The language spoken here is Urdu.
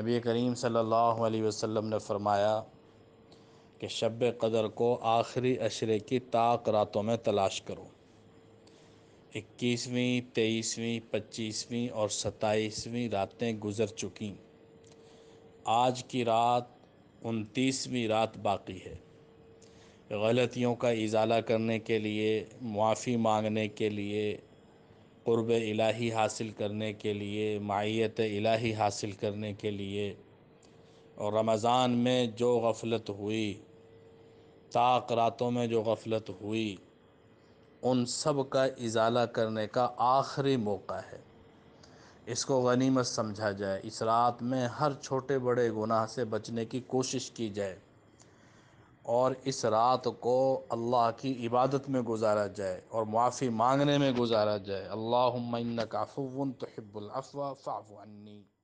نبی کریم صلی اللہ علیہ وسلم نے فرمایا کہ شب قدر کو آخری عشرے کی طاق راتوں میں تلاش کرو۔ 21ویں، 23ویں، 25ویں اور 27ویں راتیں گزر چکیں، آج کی رات 29ویں رات باقی ہے۔ غلطیوں کا ازالہ کرنے کے لیے، معافی مانگنے کے لیے، قرب الہی حاصل کرنے کے لیے، معیت الہی حاصل کرنے کے لیے، اور رمضان میں جو غفلت ہوئی، طاق راتوں میں جو غفلت ہوئی، ان سب کا ازالہ کرنے کا آخری موقع ہے۔ اس کو غنیمت سمجھا جائے۔ اس رات میں ہر چھوٹے بڑے گناہ سے بچنے کی کوشش کی جائے اور اس رات کو اللہ کی عبادت میں گزارا جائے اور معافی مانگنے میں گزارا جائے۔ اللہم انک عفو تحب العفو فاعف عنی۔